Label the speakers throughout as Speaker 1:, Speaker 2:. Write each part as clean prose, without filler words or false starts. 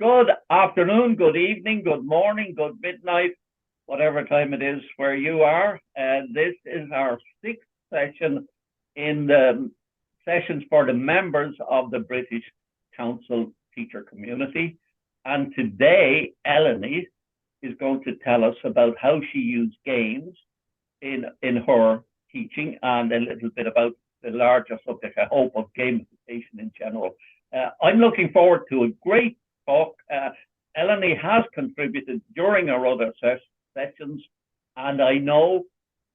Speaker 1: Good afternoon, good evening, good morning, good midnight, whatever time it is where you are. This is our sixth session in the sessions for the members of the British Council teacher community. And today, Eleni is going to tell us about how she used games in her teaching and a little bit about the larger subject, I hope, of gamification in general. I'm looking forward to a great talk. Eleni has contributed during our other sessions, and I know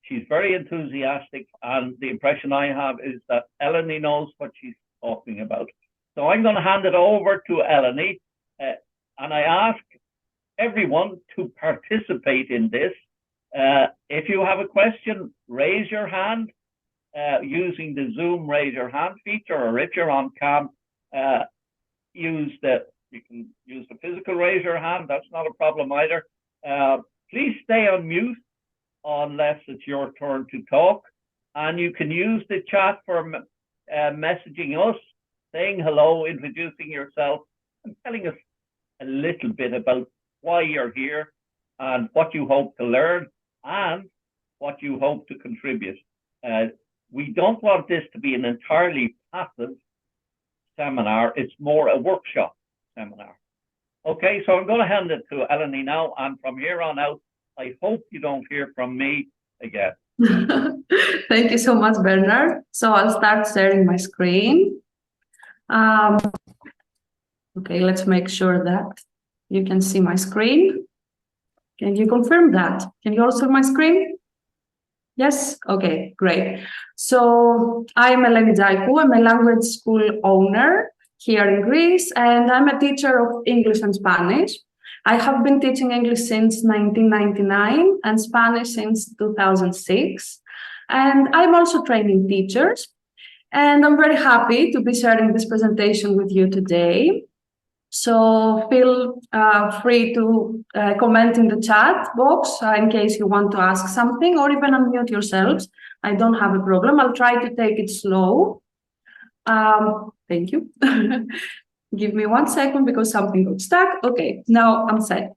Speaker 1: she's very enthusiastic, and the impression I have is that Eleni knows what she's talking about. So I'm going to hand it over to Eleni, and I ask everyone to participate in this. If you have a question, raise your hand using the Zoom raise your hand feature, or if you're on cam, you can use the physical raise your hand. That's not a problem either. Please stay on mute unless it's your turn to talk. And you can use the chat for messaging us, saying hello, introducing yourself, and telling us a little bit about why you're here and what you hope to learn and what you hope to contribute. We don't want this to be an entirely passive seminar. It's more a workshop seminar. Okay, so I'm going to hand it to Eleni now, and from here on out, I hope you don't hear from me again.
Speaker 2: Thank you so much, Bernard. So I'll start sharing my screen. Okay, let's make sure that you can see my screen. Can you confirm that? Can you also see my screen? Yes? Okay, great. So I'm Eleni Tzaikou. I'm a language school owner here in Greece, and I'm a teacher of English and Spanish. I have been teaching English since 1999 and Spanish since 2006. And I'm also training teachers. And I'm very happy to be sharing this presentation with you today. So feel free to comment in the chat box in case you want to ask something, or even unmute yourselves. I don't have a problem. I'll try to take it slow. Thank you. Give me 1 second because something got stuck. Okay, now I'm set.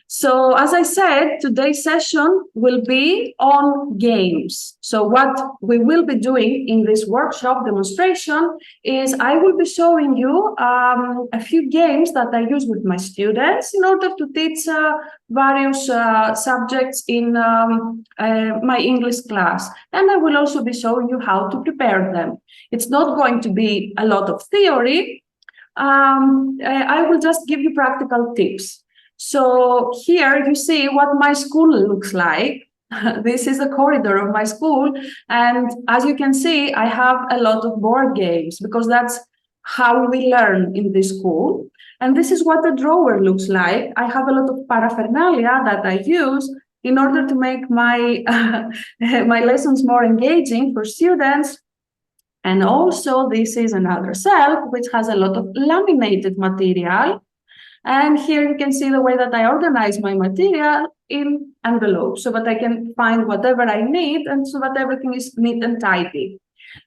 Speaker 2: So as I said, today's session will be on games. So what we will be doing in this workshop demonstration is I will be showing you a few games that I use with my students in order to teach various subjects in my English class. And I will also be showing you how to prepare them. It's not going to be a lot of theory. I will just give you practical tips. So here you see what my school looks like. This is the corridor of my school. And as you can see, I have a lot of board games because that's how we learn in this school. And this is what the drawer looks like. I have a lot of paraphernalia that I use in order to make my, my lessons more engaging for students. And also this is another shelf which has a lot of laminated material. And here you can see the way that I organize my material in envelopes so that I can find whatever I need and so that everything is neat and tidy.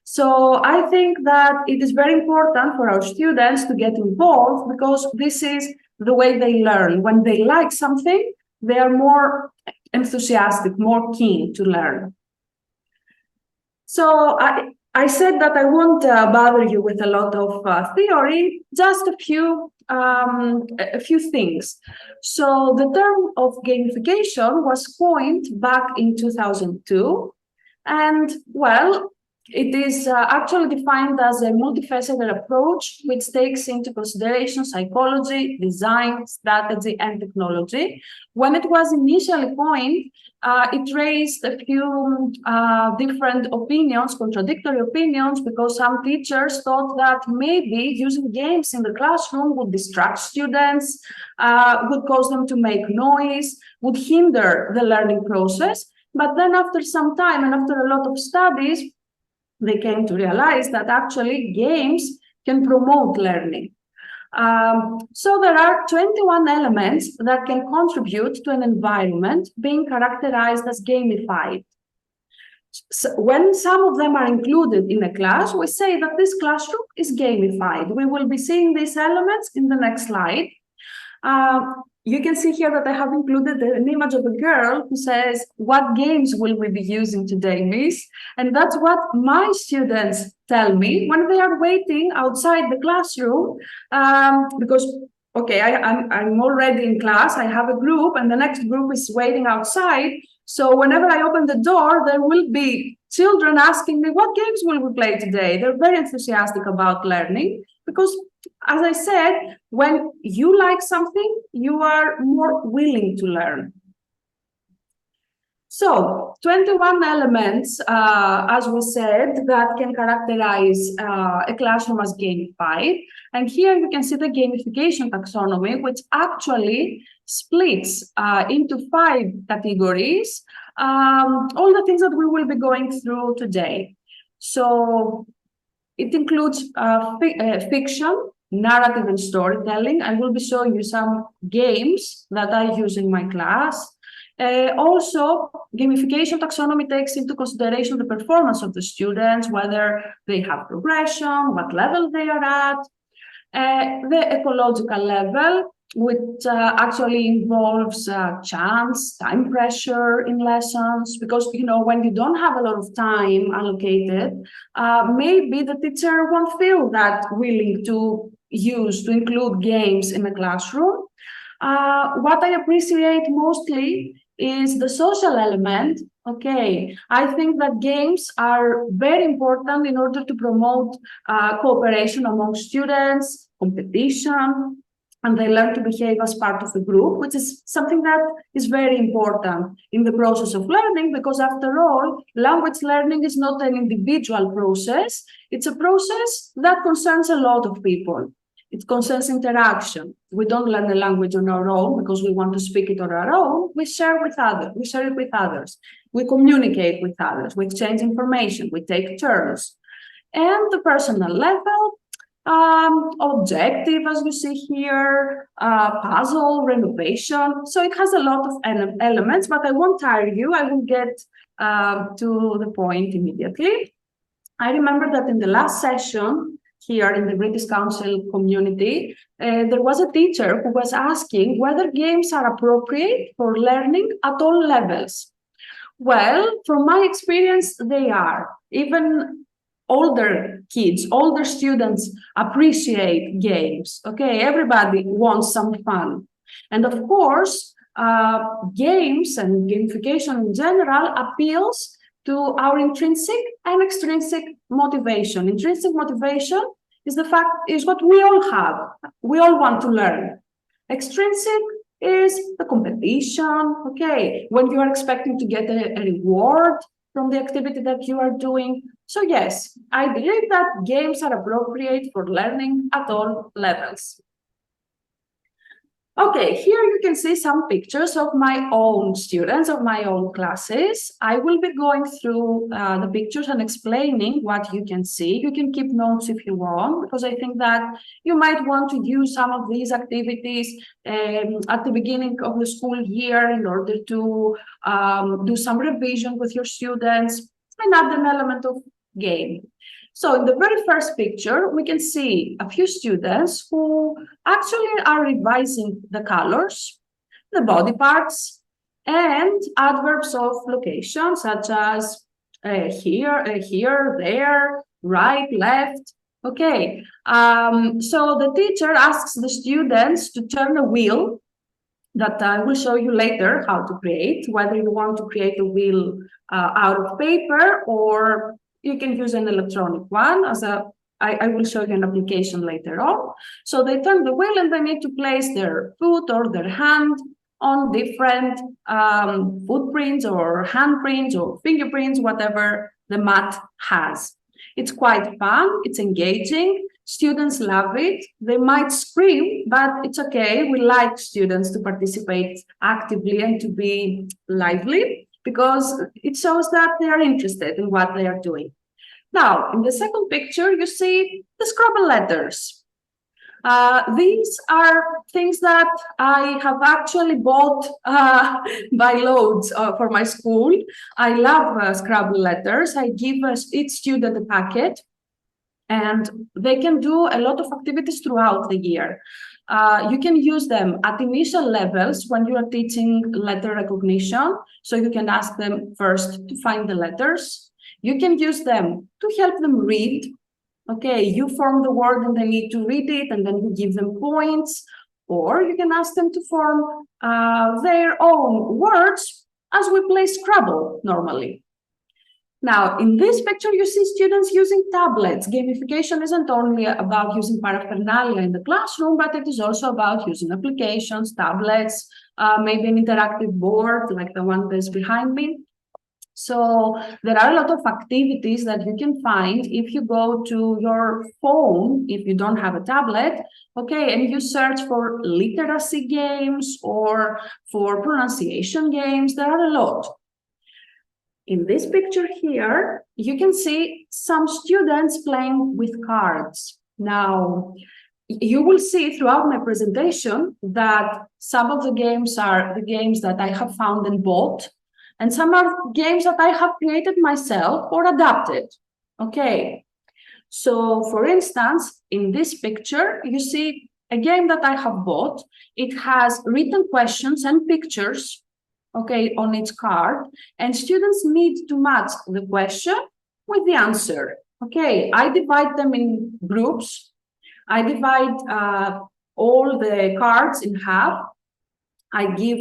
Speaker 2: So I think that it is very important for our students to get involved because this is the way they learn. When they like something, they are more enthusiastic, more keen to learn. So I said that I won't bother you with a lot of theory, just a few things. So the term of gamification was coined back in 2002, and well, it is actually defined as a multifaceted approach which takes into consideration psychology, design, strategy, and technology. When it was initially coined, it raised a few different opinions, contradictory opinions, because some teachers thought that maybe using games in the classroom would distract students, would cause them to make noise, would hinder the learning process. But then after some time and after a lot of studies, they came to realize that actually games can promote learning. So there are 21 elements that can contribute to an environment being characterized as gamified. So when some of them are included in a class, we say that this classroom is gamified. We will be seeing these elements in the next slide. You can see here that I have included an image of a girl who says, what games will we be using today, Miss? And that's what my students tell me when they are waiting outside the classroom, because, okay, I'm already in class, I have a group, and the next group is waiting outside. So whenever I open the door, there will be children asking me, what games will we play today? They're very enthusiastic about learning because, as I said, when you like something, you are more willing to learn. So 21 elements, as we said, that can characterize a classroom as gamified. And here you can see the gamification taxonomy, which actually splits into 5 categories, all the things that we will be going through today. So it includes fiction, narrative, and storytelling. I will be showing you some games that I use in my class. Also, gamification taxonomy takes into consideration the performance of the students, whether they have progression, what level they are at, the ecological level, which actually involves chance, time pressure in lessons, because, you know, when you don't have a lot of time allocated, maybe the teacher won't feel that willing to include games in the classroom. What I appreciate mostly is the social element. Okay, I think that games are very important in order to promote cooperation among students, competition, and they learn to behave as part of a group, which is something that is very important in the process of learning, because after all, language learning is not an individual process. It's a process that concerns a lot of people. It concerns interaction. We don't learn a language on our own because we want to speak it on our own. We share with others. We share it with others. We communicate with others. We exchange information. We take turns. And the personal level, objective, as you see here, puzzle, renovation. So it has a lot of elements, but I won't tire you. I will get to the point immediately. I remember that in the last session, here in the British Council community, there was a teacher who was asking whether games are appropriate for learning at all levels. Well, from my experience, they are. Even older kids, older students appreciate games. Okay, everybody wants some fun. And of course, games and gamification in general appeals to our intrinsic and extrinsic motivation. Intrinsic motivation is what we all have. We all want to learn. Extrinsic is the competition, okay, when you are expecting to get a reward from the activity that you are doing. So yes, I believe that games are appropriate for learning at all levels. Okay, here you can see some pictures of my own students, of my own classes. I will be going through the pictures and explaining what you can see. You can keep notes if you want, because I think that you might want to use some of these activities at the beginning of the school year in order to do some revision with your students and add an element of game. So in the very first picture, we can see a few students who actually are revising the colors, the body parts, and adverbs of location, such as here, there, right, left. Okay, so the teacher asks the students to turn a wheel that I will show you later how to create, whether you want to create a wheel out of paper or you can use an electronic one. I will show you an application later on. So they turn the wheel and they need to place their foot or their hand on different footprints or handprints or fingerprints, whatever the mat has. It's quite fun, it's engaging, students love it. They might scream, but it's okay. We like students to participate actively and to be lively, because it shows that they are interested in what they are doing. Now, in the second picture, you see the Scrabble letters. These are things that I have actually bought by loads for my school. I love Scrabble letters. I give each student a packet. and they can do a lot of activities throughout the year. You can use them at initial levels when you are teaching letter recognition. So you can ask them first to find the letters. You can use them to help them read. Okay, you form the word and they need to read it, and then you give them points. Or you can ask them to form their own words as we play Scrabble normally. Now, in this picture, you see students using tablets. Gamification isn't only about using paraphernalia in the classroom, but it is also about using applications, tablets, maybe an interactive board like the one that's behind me. So there are a lot of activities that you can find if you go to your phone, if you don't have a tablet, okay, and you search for literacy games or for pronunciation games. There are a lot. In this picture here, you can see some students playing with cards. Now, you will see throughout my presentation that some of the games are the games that I have found and bought, and some are games that I have created myself or adapted. Okay, so for instance, in this picture, you see a game that I have bought. It has written questions and pictures, okay, on each card, and students need to match the question with the answer. Okay, I divide them in groups. I divide all the cards in half. I give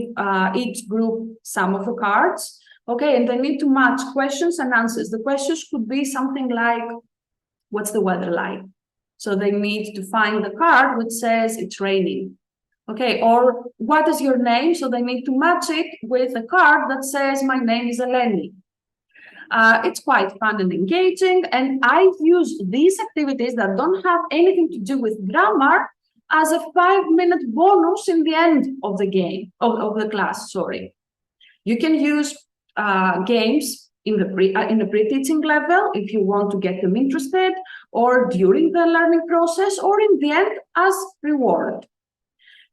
Speaker 2: each group some of the cards, okay, and they need to match questions and answers. The questions could be something like, what's the weather like? So they need to find the card which says it's raining. Okay, or what is your name? So they need to match it with a card that says, my name is Eleni. It's quite fun and engaging, and I use these activities that don't have anything to do with grammar as a 5-minute bonus in the end of the game, of the class, sorry. You can use games in the pre-teaching level if you want to get them interested, or during the learning process, or in the end as reward.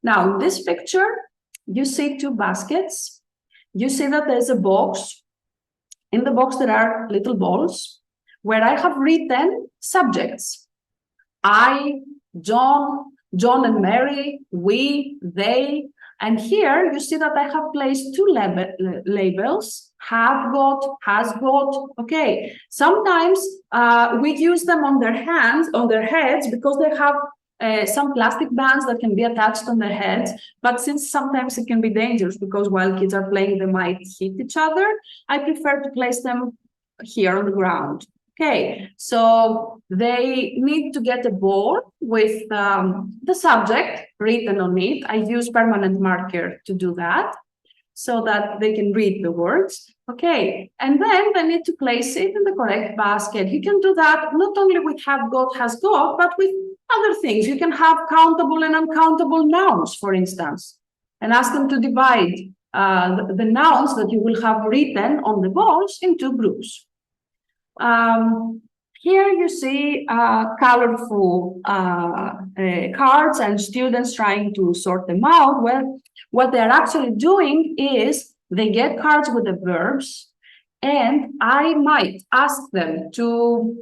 Speaker 2: Now, in this picture, you see 2 baskets. You see that there's a box. In the box, there are little balls where I have written subjects. I, John and Mary, we, they. And here you see that I have placed 2 labels, have got, has got. Okay, sometimes we use them on their hands, on their heads, because they have some plastic bands that can be attached on their heads, but since sometimes it can be dangerous because while kids are playing, they might hit each other, I prefer to place them here on the ground. Okay, so they need to get a ball with the subject written on it. I use permanent marker to do that so that they can read the words. Okay, and then they need to place it in the correct basket. You can do that not only with have got, has got, but with other things. You can have countable and uncountable nouns, for instance, and ask them to divide the nouns that you will have written on the balls in 2 groups. Here you see colorful cards and students trying to sort them out. Well, what they're actually doing is they get cards with the verbs, and I might ask them to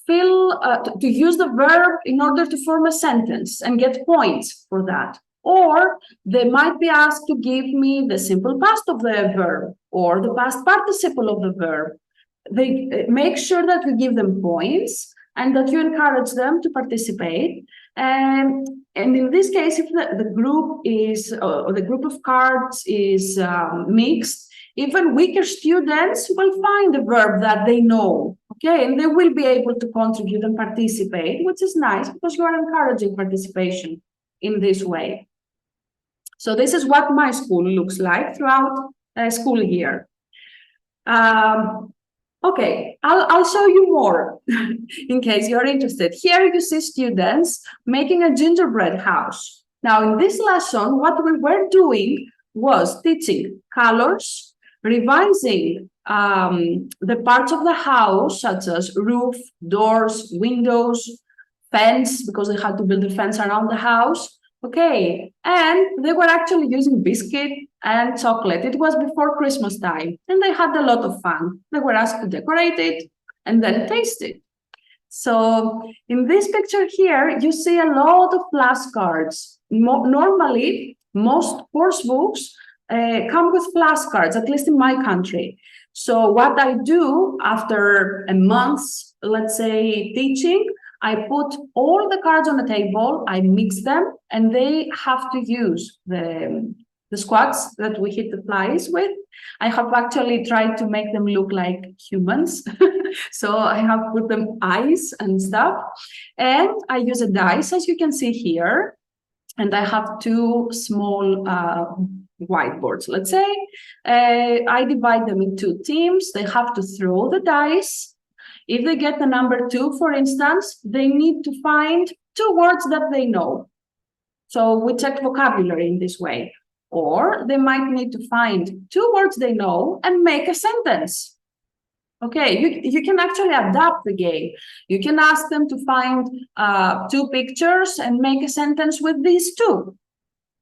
Speaker 2: to use the verb in order to form a sentence and get points for that. Or they might be asked to give me the simple past of the verb or the past participle of the verb. They make sure that we give them points and that you encourage them to participate. And in this case, if the group is, or the group of cards is mixed, even weaker students will find the verb that they know, okay, and they will be able to contribute and participate, which is nice because you are encouraging participation in this way. So this is what my school looks like throughout a school year. Okay, I'll show you more in case you're interested. Here you see students making a gingerbread house. Now, in this lesson, what we were doing was teaching colors, revising the parts of the house, such as roof, doors, windows, fence, because they had to build a fence around the house. Okay, and they were actually using biscuit and chocolate. It was before Christmas time, and they had a lot of fun. They were asked to decorate it and then taste it. So in this picture here, you see a lot of flashcards. Normally, most course books come with flashcards, at least in my country. So what I do after a month, let's say, teaching, I put all the cards on the table, I mix them, and they have to use the squads that we hit the flies with. I have actually tried to make them look like humans. So I have put them eyes and stuff. And I use a dice, as you can see here. And I have two small whiteboards, let's say. I divide them into teams. They have to throw the dice. If they get the number 2, for instance, they need to find 2 words that they know. So we check vocabulary in this way. Or they might need to find 2 words they know and make a sentence. Okay, you can actually adapt the game. You can ask them to find 2 pictures and make a sentence with these 2.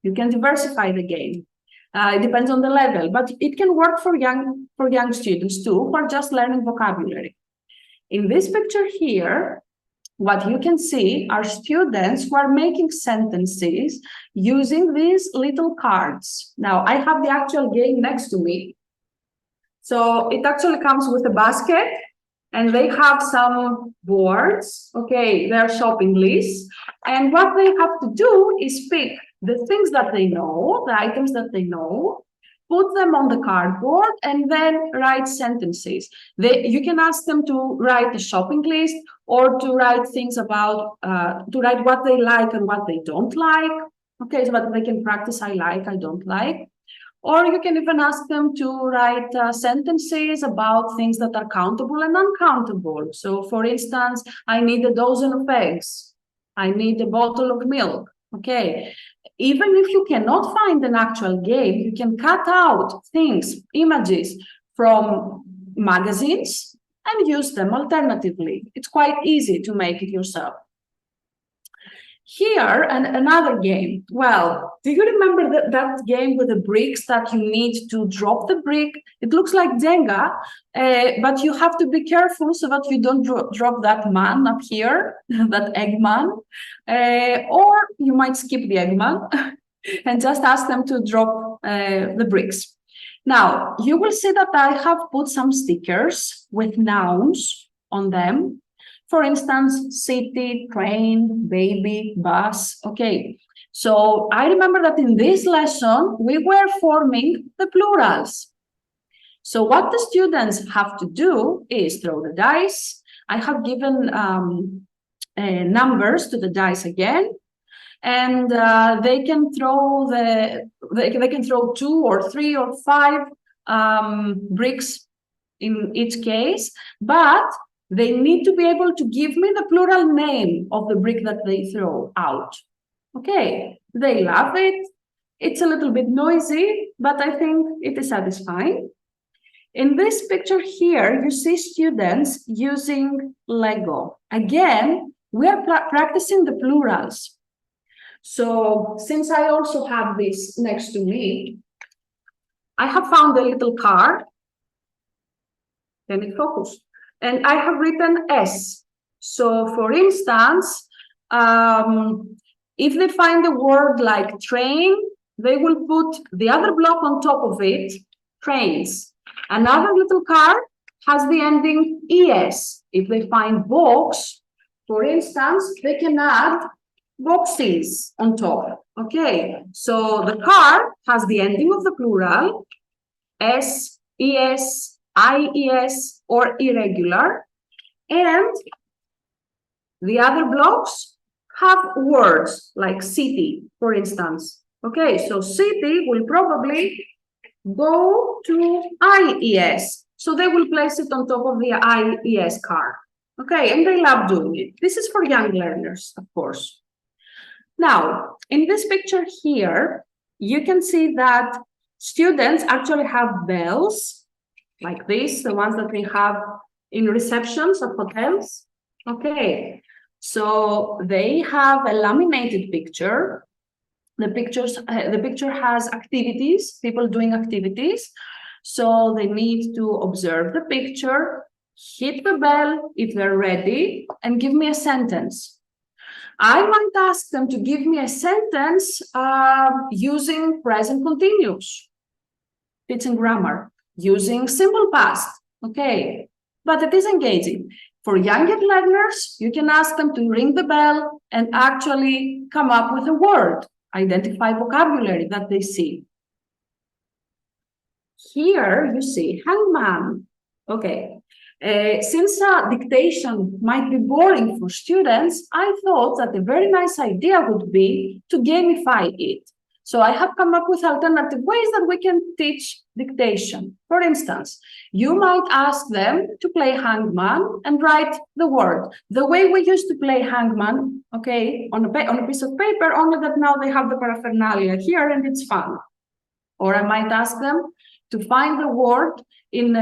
Speaker 2: You can diversify the game. It depends on the level, but it can work for young students too, who are just learning vocabulary. In this picture here, what you can see are students who are making sentences using these little cards. Now, I have the actual game next to me. So it actually comes with a basket, and they have some boards. Okay, they're shopping lists. And what they have to do is pick the things that they know, the items that they know, put them on the cardboard, and then write sentences. You can ask them to write a shopping list, or to write things about, to write what they like and what they don't like. Okay, so that they can practice I like, I don't like. Or you can even ask them to write sentences about things that are countable and uncountable. So for instance, I need a dozen of eggs. I need a bottle of milk. Okay. Even if you cannot find an actual game, you can cut out things, images from magazines and use them alternatively. It's quite easy to make it yourself. Here, another game. Well, do you remember that game with the bricks that you need to drop the brick? It looks like Jenga, but you have to be careful so that you don't drop that man up here, that Eggman, or you might skip the Eggman and just ask them to drop the bricks. Now, you will see that I have put some stickers with nouns on them. For instance, city, train, baby, bus. Okay, so I remember that in this lesson, we were forming the plurals. So what the students have to do is throw the dice. I have given numbers to the dice again, and they can throw they can throw 2 or 3 or 5 bricks in each case, but they need to be able to give me the plural name of the brick that they throw out. Okay, they love it. It's a little bit noisy, but I think it is satisfying. In this picture here, you see students using Lego. Again, we are practicing the plurals. So since I also have this next to me, I have found a little card. Can it focus? And I have written S. So for instance, if they find a word like train, they will put the other block on top of it, trains. Another little card has the ending ES. If they find box, for instance, they can add boxes on top. Okay, so the card has the ending of the plural, S, ES, IES, or irregular, and the other blocks have words like city, for instance. Okay, so city will probably go to IES, so they will place it on top of the IES card. Okay, and they love doing it. This is for young learners, of course. Now, in this picture here, you can see that students actually have bells like this, the ones that we have in receptions of hotels. Okay, so they have a laminated picture. The picture has activities, people doing activities. So they need to observe the picture, hit the bell if they're ready, and give me a sentence. I might ask them to give me a sentence using present continuous, teaching grammar, using simple past, okay? But it is engaging. For younger learners, you can ask them to ring the bell and actually come up with a word, identify vocabulary that they see. Here you see hangman, okay. Since dictation might be boring for students, I thought that a very nice idea would be to gamify it. So I have come up with alternative ways that we can teach dictation. For instance, you might ask them to play hangman and write the word. The way we used to play hangman, okay, on a piece of paper, only that now they have the paraphernalia here and it's fun. Or I might ask them to find the word in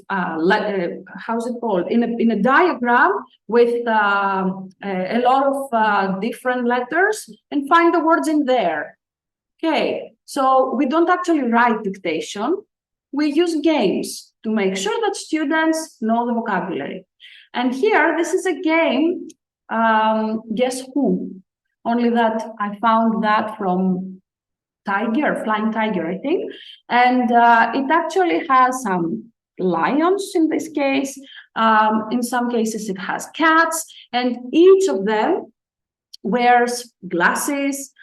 Speaker 2: how's it called, in a diagram with a lot of different letters and find the words in there. Okay, so we don't actually write dictation. We use games to make sure that students know the vocabulary. And here, this is a game, Guess Who? Only that I found that from Flying Tiger, I think. And it actually has some lions in this case. In some cases, it has cats, and each of them wears glasses,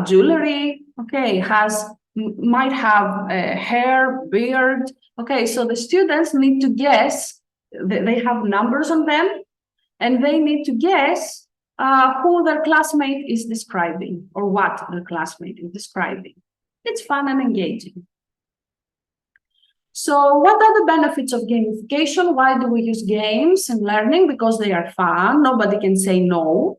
Speaker 2: jewelry, okay, might have hair, beard. Okay, so the students need to guess, they have numbers on them, and they need to guess who their classmate is describing or what their classmate is describing. It's fun and engaging. So what are the benefits of gamification? Why do we use games in learning? Because they are fun. Nobody can say no.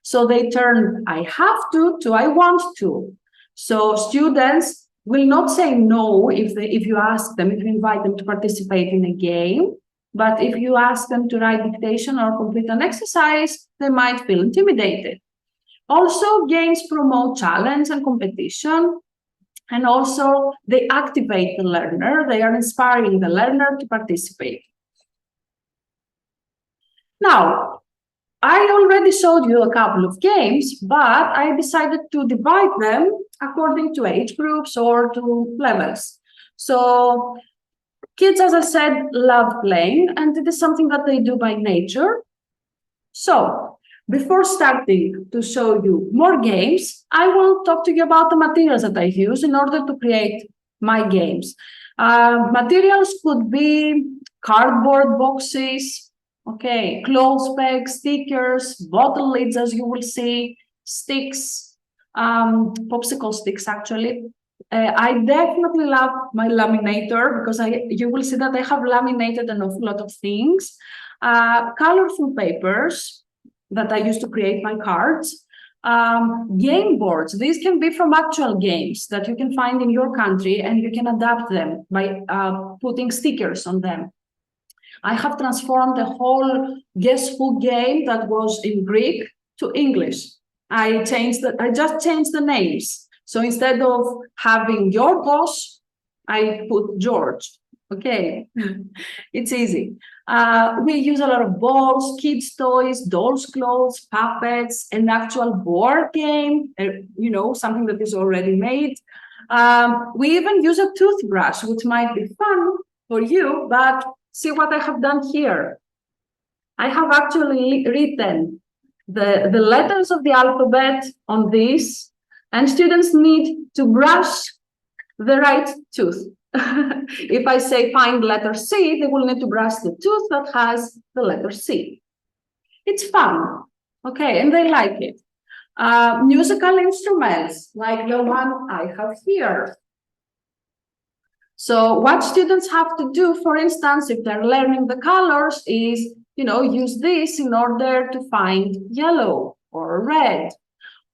Speaker 2: So they turn I have to I want to. So students will not say no if you ask them, if you invite them to participate in a game. But if you ask them to write dictation or complete an exercise, they might feel intimidated. Also, games promote challenge and competition. And also, they activate the learner. They are inspiring the learner to participate. Now, I already showed you a couple of games, but I decided to divide them according to age groups or to levels. So kids, as I said, love playing, and it is something that they do by nature. So before starting to show you more games, I will talk to you about the materials that I use in order to create my games. Materials could be cardboard boxes, okay, clothes pegs, stickers, bottle lids, as you will see, sticks, popsicle sticks, actually. I definitely love my laminator because you will see that I have laminated an awful lot of things. Colorful papers that I use to create my cards. Game boards. These can be from actual games that you can find in your country, and you can adapt them by putting stickers on them. I have transformed the whole Guess Who game that was in Greek to English. I just changed the names. So instead of having Yorgos, I put George. Okay, it's easy. We use a lot of balls, kids' toys, dolls' clothes, puppets, an actual board game, something that is already made. We even use a toothbrush, which might be fun for you, but see what I have done here. I have actually written the letters of the alphabet on this, and students need to brush the right tooth. If I say find letter C, they will need to brush the tooth that has the letter C. It's fun, okay, and they like it. Musical instruments, like the one I have here. So what students have to do, for instance, if they're learning the colors, is, use this in order to find yellow or red.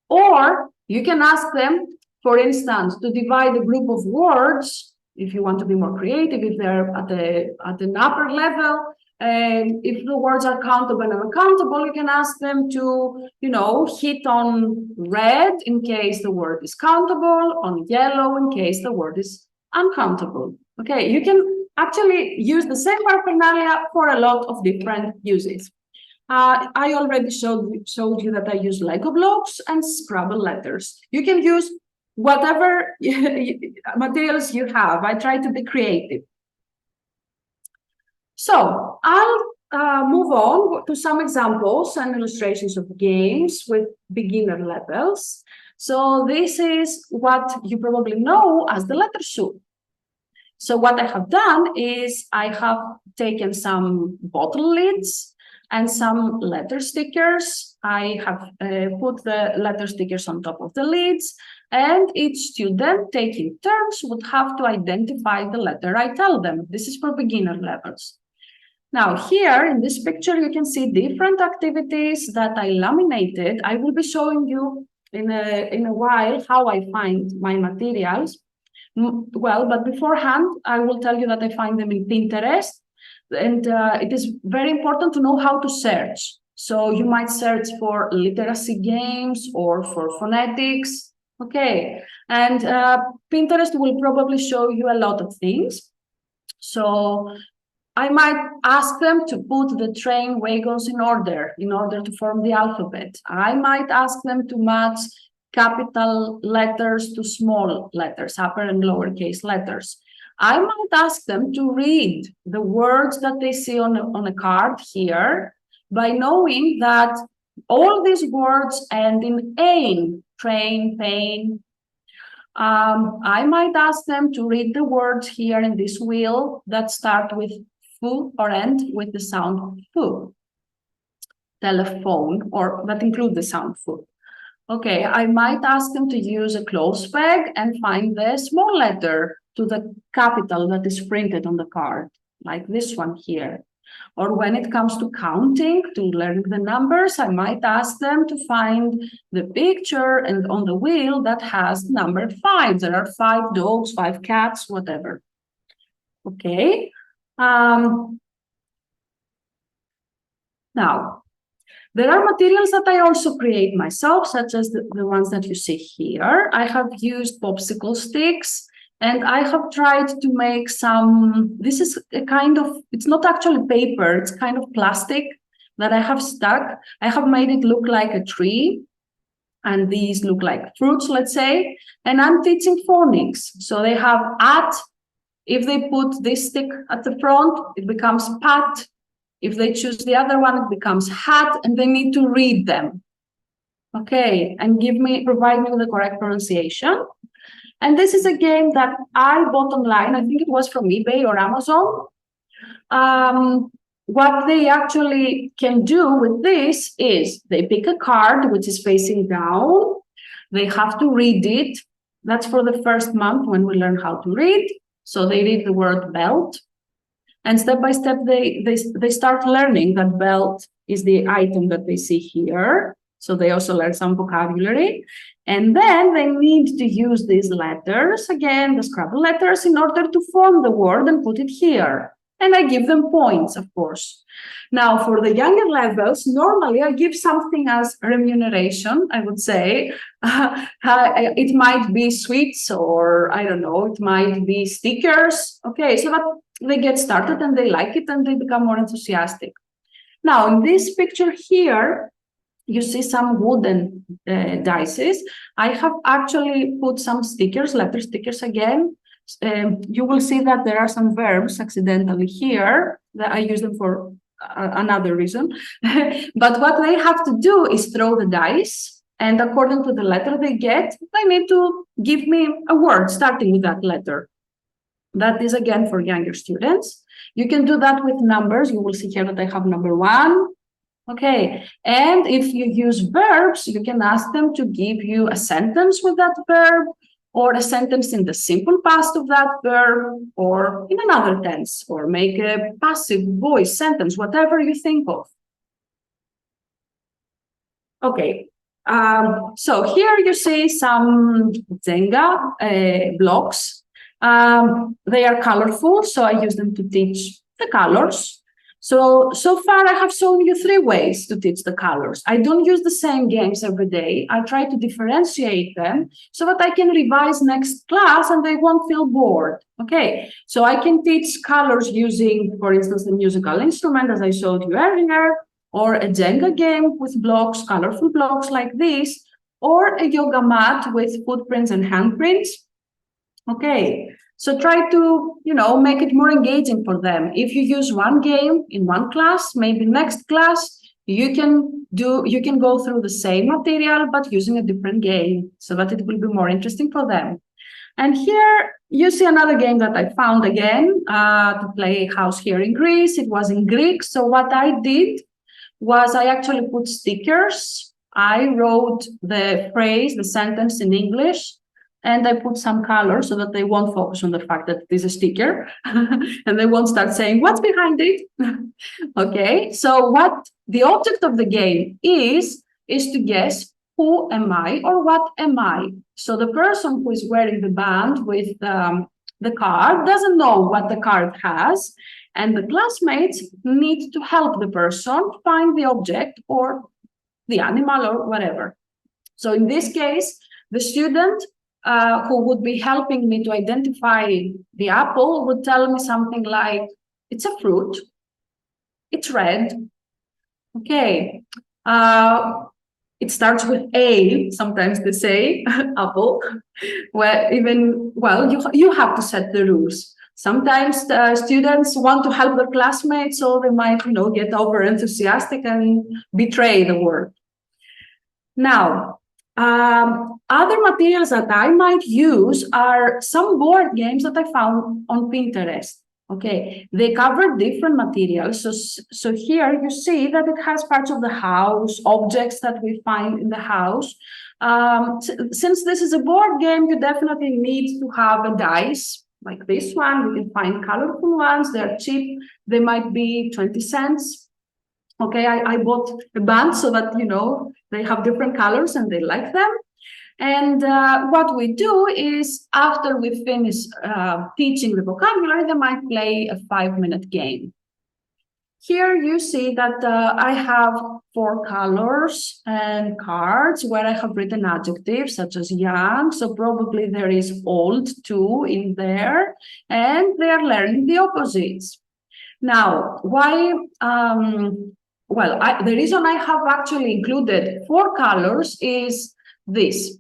Speaker 2: Or you can ask them, for instance, to divide a group of words, if you want to be more creative, if they're at an upper level, and if the words are countable and uncountable, you can ask them to, hit on red in case the word is countable, on yellow in case the word is uncountable. Okay, you can actually use the same paraphernalia for a lot of different uses. I already showed you that I use Lego blocks and Scrabble letters. You can use whatever materials you have. I try to be creative. So I'll move on to some examples and illustrations of games with beginner levels. So this is what you probably know as the letter soup. So what I have done is I have taken some bottle lids and some letter stickers. I have put the letter stickers on top of the lids, and each student taking turns would have to identify the letter I tell them. This is for beginner levels. Now here in this picture, you can see different activities that I laminated. I will be showing you in a while how I find my materials. Well, but beforehand, I will tell you that I find them in Pinterest, and it is very important to know how to search. So you might search for literacy games or for phonetics, okay? And Pinterest will probably show you a lot of things. So I might ask them to put the train wagons in order to form the alphabet. I might ask them to match capital letters to small letters, upper and lowercase letters. I might ask them to read the words that they see on a card here by knowing that all these words end in ain, train, pain. I might ask them to read the words here in this wheel that start with fu or end with the sound fu. Telephone, or that include the sound fu. Okay, I might ask them to use a close peg and find the small letter to the capital that is printed on the card, like this one here. Or when it comes to counting, to learn the numbers, I might ask them to find the picture and on the wheel that has number 5. There are 5 dogs, 5 cats, whatever. Okay. Now, there are materials that I also create myself, such as the ones that you see here. I have used popsicle sticks, and I have tried to make some, this is a kind of, it's not actually paper, it's kind of plastic that I have stuck. I have made it look like a tree, and these look like fruits, let's say, and I'm teaching phonics. So they have at, if they put this stick at the front, it becomes pat. If they choose the other one, it becomes hat, and they need to read them. Okay, and provide me with the correct pronunciation. And this is a game that I bought online. I think it was from eBay or Amazon. What they actually can do with this is they pick a card which is facing down. They have to read it. That's for the first month when we learn how to read. So they read the word belt. And step by step, they start learning that belt is the item that they see here. So they also learn some vocabulary. And then they need to use these letters, again, the Scrabble letters, in order to form the word and put it here. And I give them points, of course. Now, for the younger levels, normally I give something as remuneration, I would say. It might be sweets, or I don't know, it might be stickers. Okay, so that they get started and they like it and they become more enthusiastic. Now, in this picture here, you see some wooden dices. I have actually put some stickers, letter stickers again. You will see that there are some verbs accidentally here that I use them for another reason. But what they have to do is throw the dice, and according to the letter they get, they need to give me a word starting with that letter. That is again for younger students. You can do that with numbers. You will see here that I have number 1. Okay, and if you use verbs, you can ask them to give you a sentence with that verb, or a sentence in the simple past of that verb, or in another tense, or make a passive voice sentence, whatever you think of. Okay, so here you see some Jenga blocks. They are colorful, so I use them to teach the colors. So far I have shown you 3 ways to teach the colors. I don't use the same games every day. I try to differentiate them so that I can revise next class and they won't feel bored. Okay, so I can teach colors using, for instance, a musical instrument, as I showed you earlier, or a Jenga game with blocks, colorful blocks like this, or a yoga mat with footprints and handprints. Okay, so try to, make it more engaging for them. If you use one game in one class, maybe next class, you can go through the same material, but using a different game so that it will be more interesting for them. And here you see another game that I found again to play house here in Greece. It was in Greek. So what I did was I actually put stickers. I wrote the phrase, the sentence in English, and I put some color so that they won't focus on the fact that it is a sticker and they won't start saying, what's behind it? Okay, so what the object of the game is to guess who am I or what am I? So the person who is wearing the band with the card doesn't know what the card has, and the classmates need to help the person find the object or the animal or whatever. So in this case, the student who would be helping me to identify the apple would tell me something like, it's a fruit, it's red, okay, it starts with A, sometimes they say, apple, where you have to set the rules. Sometimes students want to help their classmates, so they might, get over enthusiastic and betray the word. Now, other materials that I might use are some board games that I found on Pinterest. Okay, they cover different materials. So here you see that it has parts of the house, objects that we find in the house. Since this is a board game, you definitely need to have a dice like this one. You can find colorful ones. They're cheap. They might be 20 cents. Okay, I bought a band so that, they have different colors and they like them. And what we do is after we finish teaching the vocabulary, they might play a 5-minute game. Here you see that I have 4 colors and cards where I have written adjectives such as young. So probably there is old too in there, and they are learning the opposites. Now, why? The reason I have actually included 4 colors is this.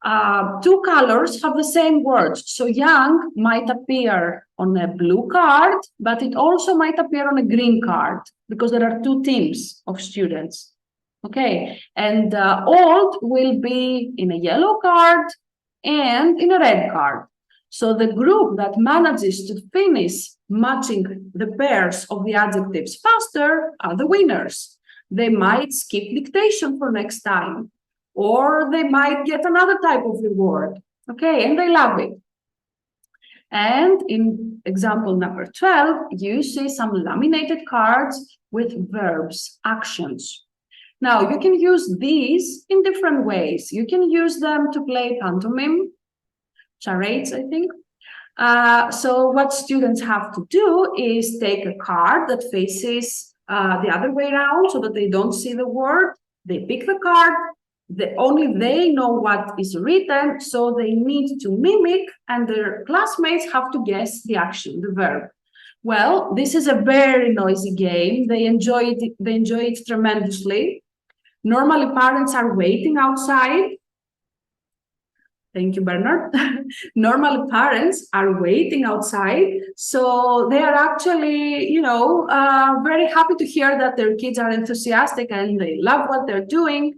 Speaker 2: 2 colors have the same words. So young might appear on a blue card, but it also might appear on a green card because there are 2 teams of students. Okay, and old will be in a yellow card and in a red card. So the group that manages to finish matching the pairs of the adjectives faster are the winners. They might skip dictation for next time, or they might get another type of reward. Okay, and they love it. And in example number 12, you see some laminated cards with verbs, actions. Now, you can use these in different ways. You can use them to play pantomime, charades, I think. So what students have to do is take a card that faces the other way around so that they don't see the word. They pick the card. Only they know what is written, so they need to mimic, and their classmates have to guess the action, the verb. Well, this is a very noisy game. They enjoy it tremendously. Normally, parents are waiting outside. Thank you, Bernard. Normally, parents are waiting outside, so they are actually, very happy to hear that their kids are enthusiastic and they love what they're doing.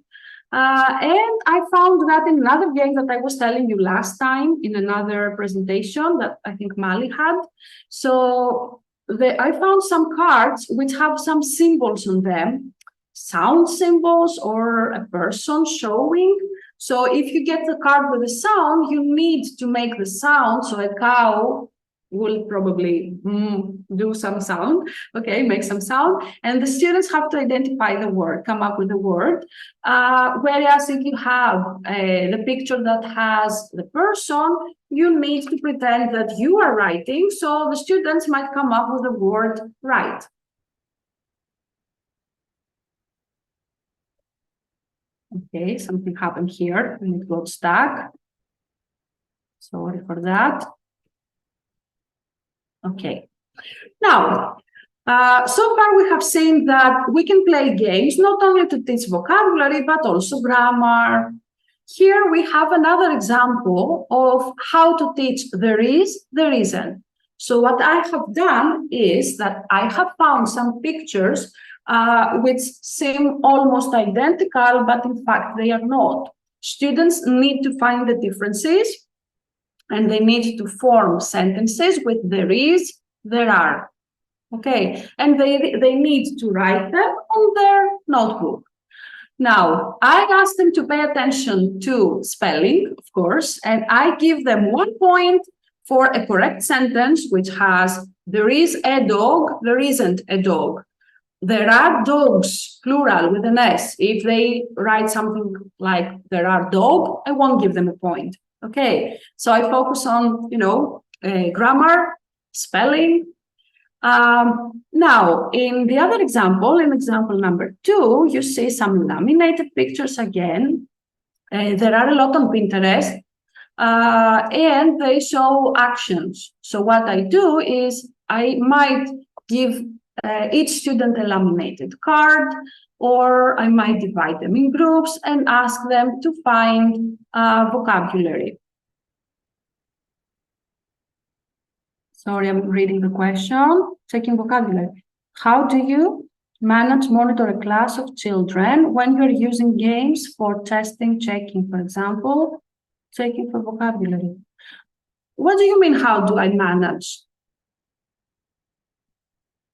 Speaker 2: And I found that in another game that I was telling you last time in another presentation that I think Mali had. So I found some cards which have some symbols on them, sound symbols or a person showing. So if you get the card with a sound, you need to make the sound. So a cow will probably do some sound, okay, make some sound. And the students have to identify the word, come up with the word. Whereas if you have the picture that has the person, you need to pretend that you are writing. So the students might come up with the word right. Okay, something happened here and it got stuck. Sorry for that. Okay. Now, so far we have seen that we can play games not only to teach vocabulary, but also grammar. Here we have another example of how to teach there is, there isn't. So what I have done is that I have found some pictures which seem almost identical, but in fact they are not. Students need to find the differences and they need to form sentences with there is, there are. Okay, and they need to write them on their notebook. Now, I ask them to pay attention to spelling, of course, and I give them 1 point for a correct sentence, which has there is a dog, there isn't a dog. There are dogs, plural, with an S. If they write something like there are dog, I won't give them a point. Okay, so I focus on, grammar, spelling. Now, in the other example, in example number 2, you see some laminated pictures again. There are a lot on Pinterest, and they show actions. So what I do is I might give each student a laminated card, or I might divide them in groups and ask them to find vocabulary. Sorry, I'm reading the question. Checking vocabulary. How do you monitor a class of children when you're using games for testing, checking, for example, checking for vocabulary? What do you mean, how do I manage?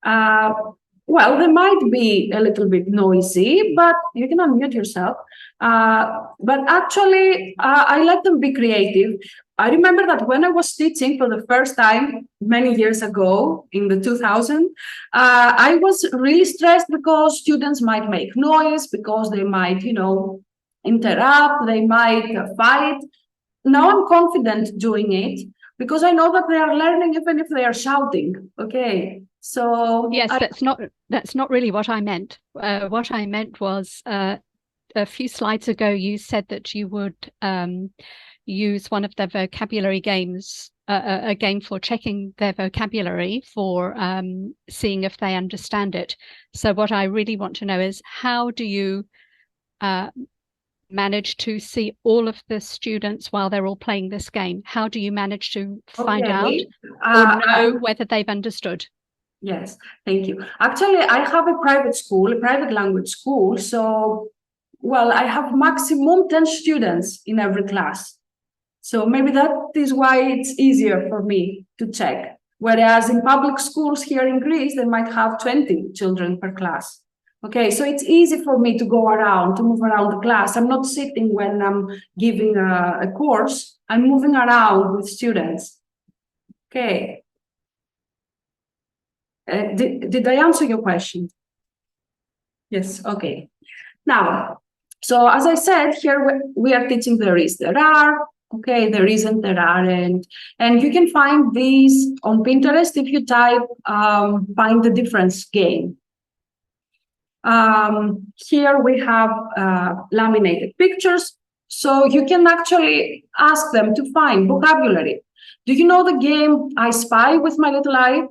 Speaker 2: Well, they might be a little bit noisy, but you can unmute yourself. But actually, I let them be creative. I remember that when I was teaching for the first time many years ago in the 2000s, I was really stressed because students might make noise, because they might, interrupt, they might fight. Now I'm confident doing it because I know that they are learning even if they are shouting. Okay. So
Speaker 3: yes, that's not really what I meant. What I meant was a few slides ago, you said that you would use one of the vocabulary games, a game for checking their vocabulary, for seeing if they understand it. So what I really want to know is, how do you manage to see all of the students while they're all playing this game? How do you manage to find out or know whether they've understood?
Speaker 2: Yes, thank you. Actually, I have a private school, a private language school. So, well, I have maximum 10 students in every class. So maybe that is why it's easier for me to check. Whereas in public schools here in Greece, they might have 20 children per class. Okay, so it's easy for me to go around, to move around the class. I'm not sitting when I'm giving a course. I'm moving around with students. Okay. Did I answer your question? Yes, okay. Now, so as I said, here we are teaching there is, there are, okay, there isn't, there aren't. And you can find these on Pinterest if you type find the difference game. Here we have laminated pictures, so you can actually ask them to find vocabulary. Do you know the game I Spy with My Little Eye?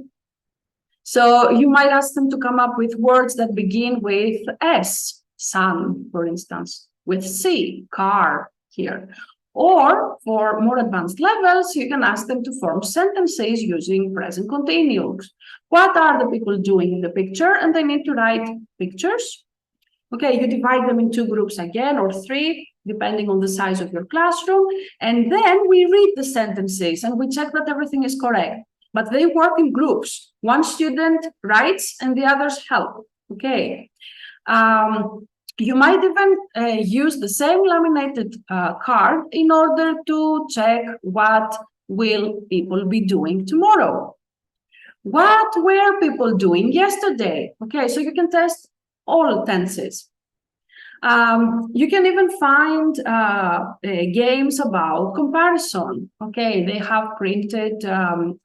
Speaker 2: So you might ask them to come up with words that begin with S, sun, for instance, with C, car here. Or for more advanced levels, you can ask them to form sentences using present continuous. What are the people doing in the picture? And they need to write pictures. Okay, you divide them in 2 groups again, or 3, depending on the size of your classroom. And then we read the sentences and we check that everything is correct. But they work in groups. One student writes and the others help. Okay. You might even use the same laminated card in order to check what will people be doing tomorrow. What were people doing yesterday? Okay, so you can test all tenses. You can even find games about comparison. Okay, they have printed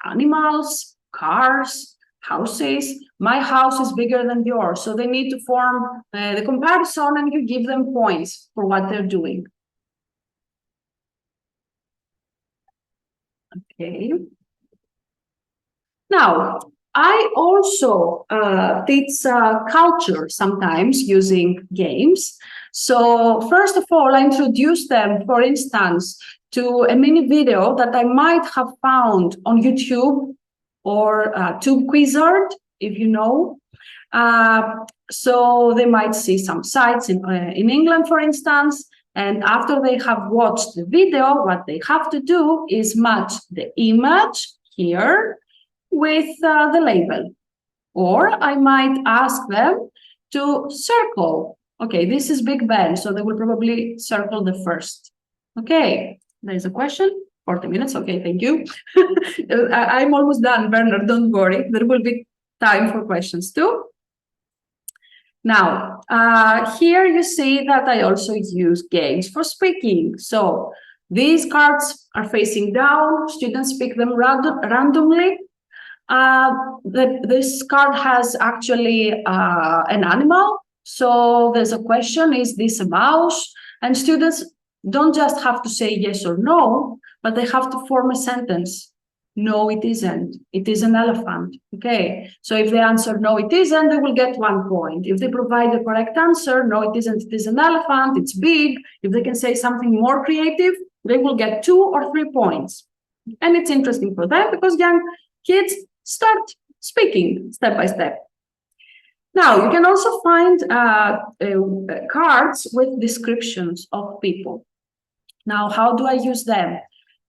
Speaker 2: animals, cars, houses. My house is bigger than yours. So they need to form the comparison, and you give them points for what they're doing. Okay. Now, I also teach culture sometimes using games. So first of all, I introduce them, for instance, to a mini video that I might have found on YouTube or TubeQuizard, if you know. So they might see some sites in England, for instance, and after they have watched the video, what they have to do is match the image here with the label. Or I might ask them to circle. Okay, this is Big Ben, so they will probably circle the first. Okay, there's a question. 40 minutes, okay, thank you. I'm almost done, Bernard, don't worry. There will be time for questions too. Now, here you see that I also use games for speaking. So these cards are facing down, students pick them randomly. This card has actually an animal. So there's a question, is this a mouse? And students don't just have to say yes or no, but they have to form a sentence. No, it isn't. It is an elephant. Okay. So if they answer no, it isn't, they will get 1 point. If they provide the correct answer, no, it isn't, it is an elephant, it's big. If they can say something more creative, they will get 2 or 3 points. And it's interesting for them because young kids start speaking step by step. Now, you can also find cards with descriptions of people. Now, how do I use them?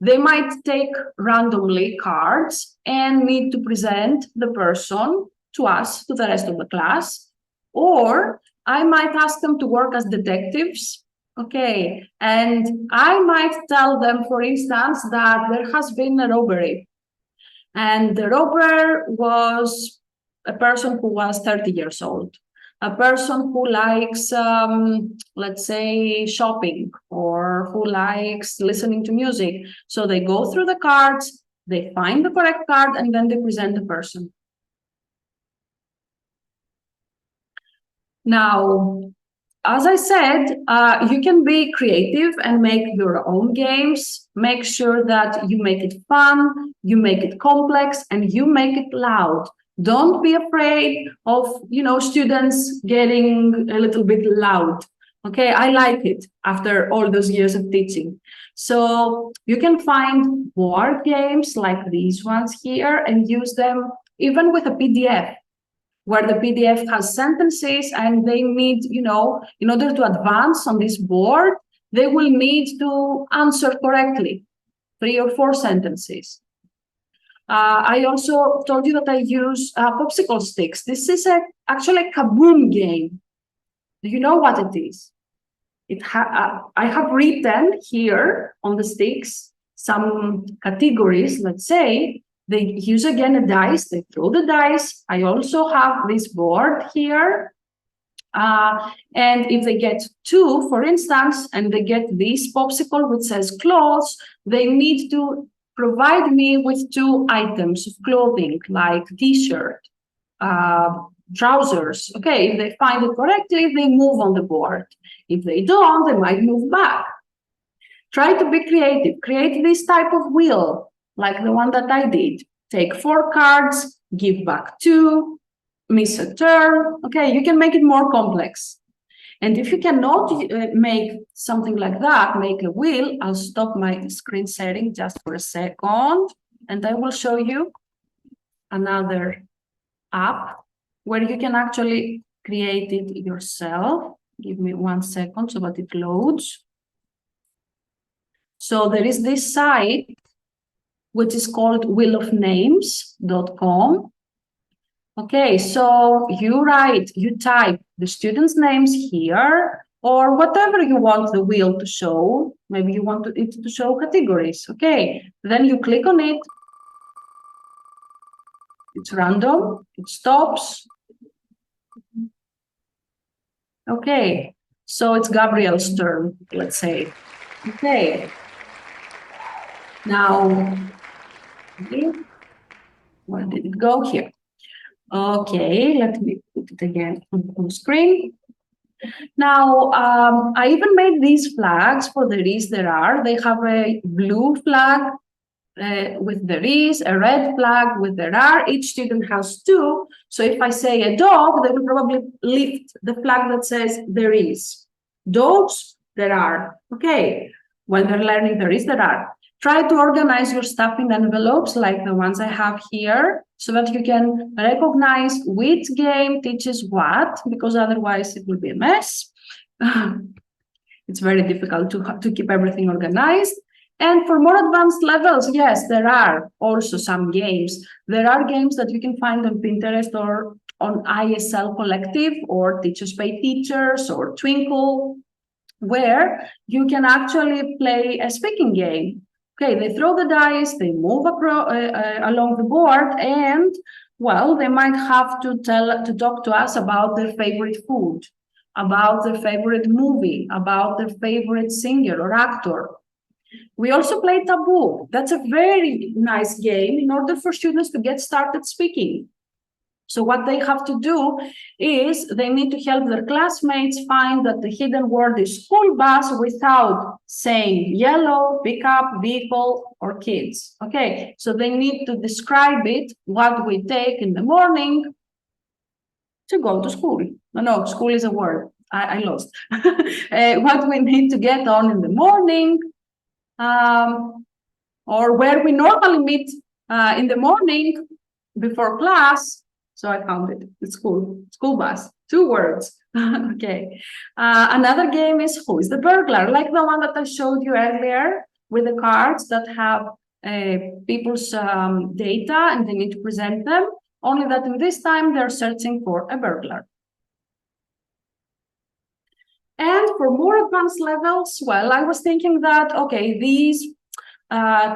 Speaker 2: They might take randomly cards and need to present the person to us, to the rest of the class. Or I might ask them to work as detectives. Okay, and I might tell them, for instance, that there has been a robbery. And the robber was a person who was 30 years old, a person who likes, let's say, shopping, or who likes listening to music. So they go through the cards, they find the correct card, and then they present the person. Now, as I said, you can be creative and make your own games. Make sure that you make it fun, you make it complex, and you make it loud. Don't be afraid of, students getting a little bit loud. Okay, I like it after all those years of teaching. So you can find board games like these ones here and use them even with a PDF, where the PDF has sentences and they need, in order to advance on this board, they will need to answer correctly 3 or 4 sentences. I also told you that I use popsicle sticks. This is actually a kaboom game. Do you know what it is? I have written here on the sticks some categories, let's say. They use again a dice, they throw the dice. I also have this board here. And if they get 2, for instance, and they get this popsicle which says clothes, they need to provide me with 2 items of clothing, like t-shirt, trousers. Okay, if they find it correctly, they move on the board. If they don't, they might move back. Try to be creative. Create this type of wheel, like the one that I did. Take 4 cards, give back 2, miss a turn. Okay, you can make it more complex. And if you cannot make something like that, make a wheel, I'll stop my screen sharing just for a second, and I will show you another app where you can actually create it yourself. Give me 1 second so that it loads. So there is this site, which is called wheelofnames.com. Okay, so you type the students' names here, or whatever you want the wheel to show. Maybe you want it to show categories. Okay, then you click on it. It's random, it stops. Okay, so it's Gabriel's turn, let's say. Okay. Now, where did it go here? Okay, let me put it again on screen. Now, I even made these flags for there is, there are. They have a blue flag with there is, a red flag with there are. Each student has two. So if I say a dog, they will probably lift the flag that says there is. Dogs, there are. Okay, when they're learning there is, there are. Try to organize your stuff in envelopes like the ones I have here so that you can recognize which game teaches what, because otherwise it will be a mess. It's very difficult to keep everything organized. And for more advanced levels, yes, there are also some games. There are games that you can find on Pinterest or on ISL Collective or Teachers Pay Teachers or Twinkle, where you can actually play a speaking game. Okay, they throw the dice, they move along the board, and well, they might have to talk to us about their favorite food, about their favorite movie, about their favorite singer or actor. We also play Taboo. That's a very nice game in order for students to get started speaking. So what they have to do is they need to help their classmates find that the hidden word is school bus without saying yellow, pickup, vehicle, or kids. Okay, so they need to describe it, what we take in the morning to go to school. No, school is a word. I lost. What we need to get on in the morning, or where we normally meet in the morning before class. So I found it. It's school bus, 2 words. Okay. Another game is Who is the Burglar? Like the one that I showed you earlier with the cards that have people's data and they need to present them. Only that in this time they're searching for a burglar. And for more advanced levels, well, I was thinking that, okay, these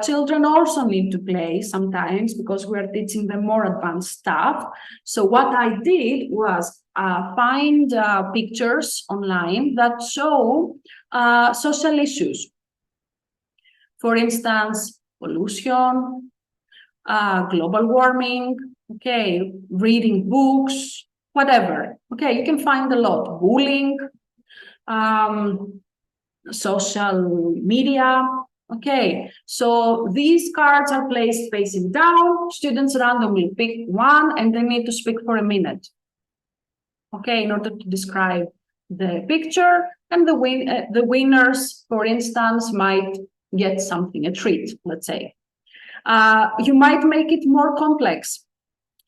Speaker 2: children also need to play sometimes because we're teaching them more advanced stuff. So what I did was find pictures online that show social issues. For instance, pollution, global warming, okay, reading books, whatever. Okay, you can find a lot. Bullying, social media. Okay, so these cards are placed facing down. Students randomly pick one and they need to speak for a minute. Okay, in order to describe the picture, and the winners, for instance, might get something, a treat, let's say. You might make it more complex.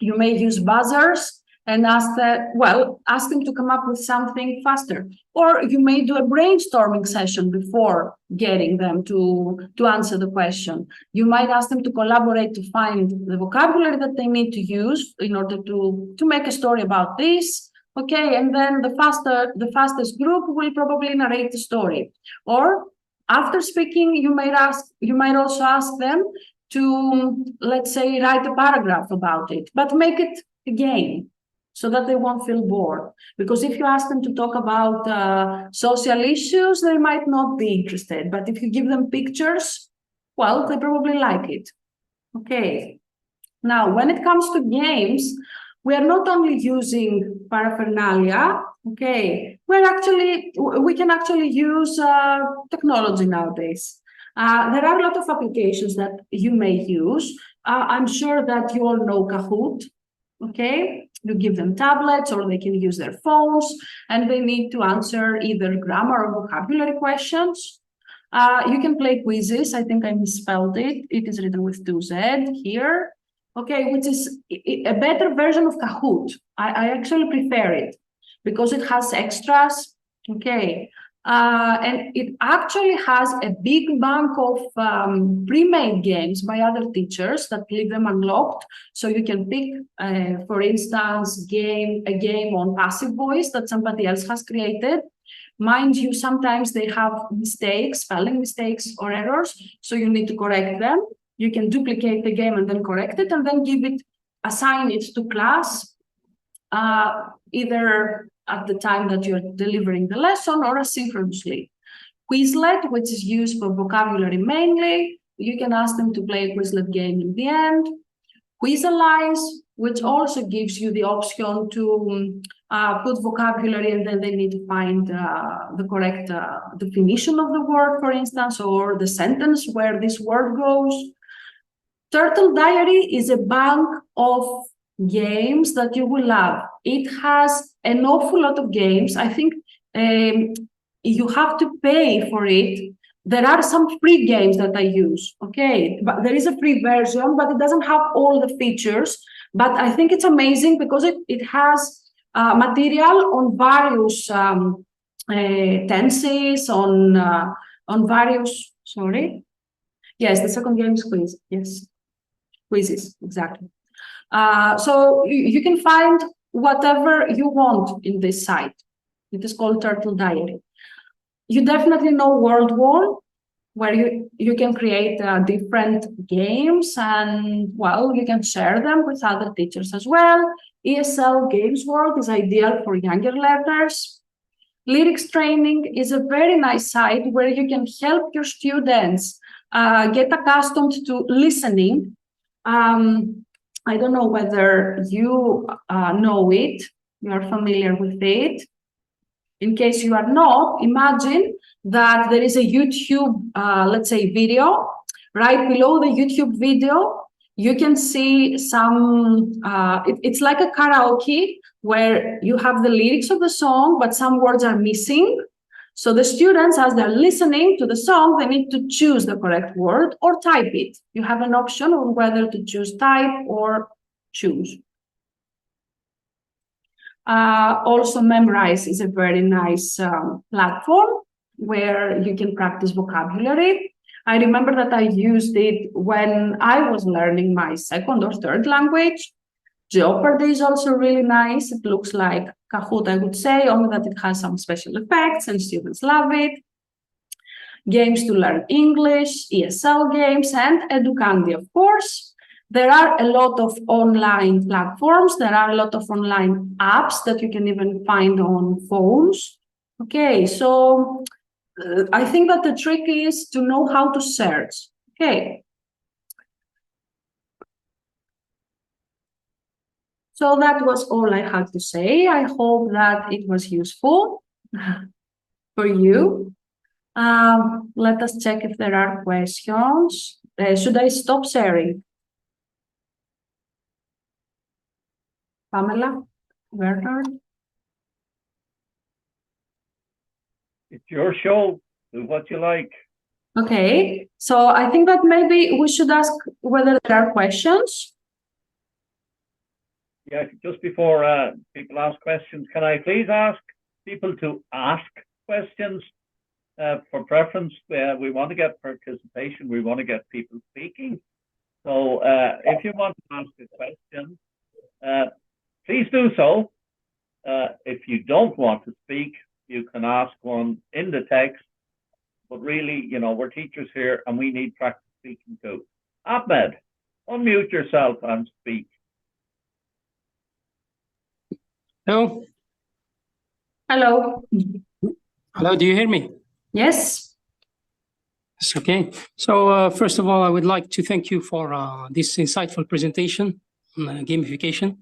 Speaker 2: You may use buzzers and ask them to come up with something faster. Or you may do a brainstorming session before getting them to answer the question. You might ask them to collaborate to find the vocabulary that they need to use in order to make a story about this. Okay, and then the fastest group will probably narrate the story. Or after speaking, you might also ask them to, let's say, write a paragraph about it, but make it a game, so that they won't feel bored. Because if you ask them to talk about social issues, they might not be interested. But if you give them pictures, well, they probably like it. Okay. Now, when it comes to games, we are not only using paraphernalia. Okay, we can actually use technology nowadays. There are a lot of applications that you may use. I'm sure that you all know Kahoot. Okay, you give them tablets or they can use their phones and they need to answer either grammar or vocabulary questions. You can play quizzes. I think I misspelled it. It is written with 2Z here. Okay, which is a better version of Kahoot. I actually prefer it because it has extras. Okay, and it actually has a big bank of pre-made games by other teachers that leave them unlocked. So you can pick, for instance, a game on passive voice that somebody else has created. Mind you, sometimes they have mistakes, spelling mistakes or errors, so you need to correct them. You can duplicate the game and then correct it and then assign it to class, either at the time that you're delivering the lesson or asynchronously. Quizlet, which is used for vocabulary mainly, you can ask them to play a Quizlet game in the end. Quizalize, which also gives you the option to put vocabulary, and then they need to find the correct definition of the word, for instance, or the sentence where this word goes. Turtle Diary is a bank of games that you will love. It has an awful lot of games. I think you have to pay for it. There are some free games that I use, okay? But there is a free version, but it doesn't have all the features. But I think it's amazing because it has material on various tenses, on various, sorry. Yes, the second game is quiz, yes. Quizzes, exactly. So you can find whatever you want in this site. It is called Turtle Diary. You definitely know World War, where you can create different games, and well, you can share them with other teachers as well. ESL Games World is ideal for younger learners. Lyrics Training is a very nice site where you can help your students get accustomed to listening. I don't know whether you know it, you are familiar with it. In case you are not, imagine that there is a YouTube, let's say, video. Right below the YouTube video, you can see some, it's like a karaoke where you have the lyrics of the song, but some words are missing. So the students, as they're listening to the song, they need to choose the correct word or type it. You have an option on whether to choose type or choose. Also, Memrise is a very nice platform where you can practice vocabulary. I remember that I used it when I was learning my second or third language. Jeopardy is also really nice. It looks like Kahoot, I would say, only that it has some special effects and students love it. Games to learn English, ESL games, and Educandi, of course. There are a lot of online platforms. There are a lot of online apps that you can even find on phones. Okay, so I think that the trick is to know how to search. Okay. So that was all I had to say. I hope that it was useful for you. Let us check if there are questions. Should I stop sharing? Pamela, Werner?
Speaker 1: It's your show. Do what you like.
Speaker 2: Okay, so I think that maybe we should ask whether there are questions.
Speaker 1: Yeah, just before people ask questions, can I please ask people to ask questions for preference? We want to get participation. We want to get people speaking. So if you want to ask a question, please do so. If you don't want to speak, you can ask one in the text. But really, you know, we're teachers here and we need practice speaking too. Ahmed, unmute yourself and speak.
Speaker 4: Hello.
Speaker 2: Hello.
Speaker 4: Hello, do you hear me?
Speaker 2: Yes.
Speaker 4: Yes, okay. So first of all, I would like to thank you for this insightful presentation on gamification.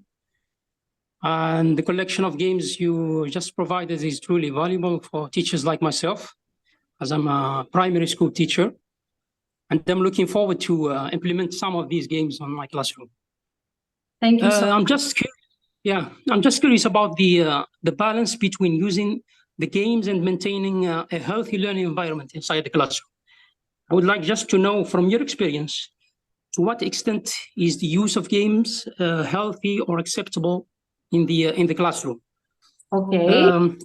Speaker 4: And the collection of games you just provided is truly valuable for teachers like myself, as I'm a primary school teacher. And I'm looking forward to implement some of these games on my classroom.
Speaker 2: Thank you so much.
Speaker 4: I'm just curious about the balance between using the games and maintaining a healthy learning environment inside the classroom. I would like just to know from your experience, to what extent is the use of games healthy or acceptable in the classroom?
Speaker 2: Okay.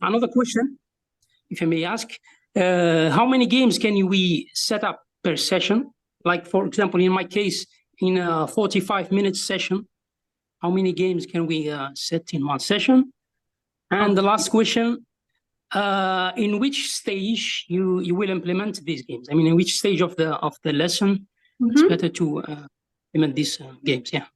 Speaker 4: Another question, if I may ask, how many games can we set up per session? Like, for example, in my case, in a 45-minute session, how many games can we set in one session? And the last question, in which stage you will implement these games? I mean, in which stage of the lesson it's better to implement these games? Yeah.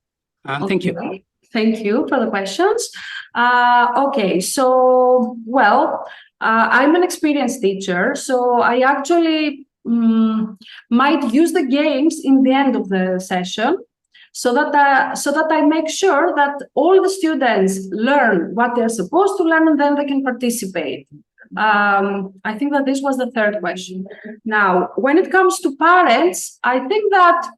Speaker 4: Thank you.
Speaker 2: Thank you for the questions. Okay, so, well, I'm an experienced teacher, so I actually might use the games in the end of the session. so that I make sure that all the students learn what they're supposed to learn, and then they can participate. I think that this was the third question. Now, when it comes to parents, I think that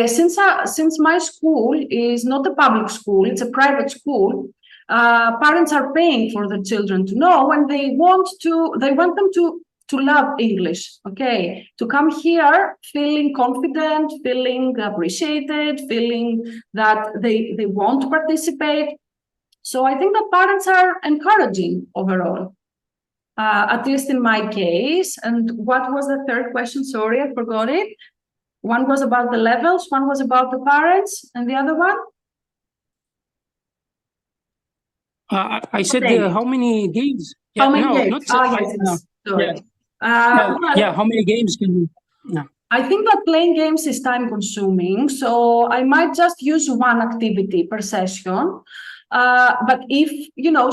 Speaker 2: since my school is not a public school, it's a private school, parents are paying for their children to know, and they want them to love English, okay? To come here feeling confident, feeling appreciated, feeling that they want to participate. So I think that parents are encouraging overall, at least in my case. And what was the third question? Sorry, I forgot it. One was about the levels, one was about the parents, and the other one?
Speaker 4: I said how many games?
Speaker 2: Yeah, how many games? Yes. Sorry.
Speaker 4: How many games can you? Yeah.
Speaker 2: I think that playing games is time consuming, so I might just use one activity per session. But if,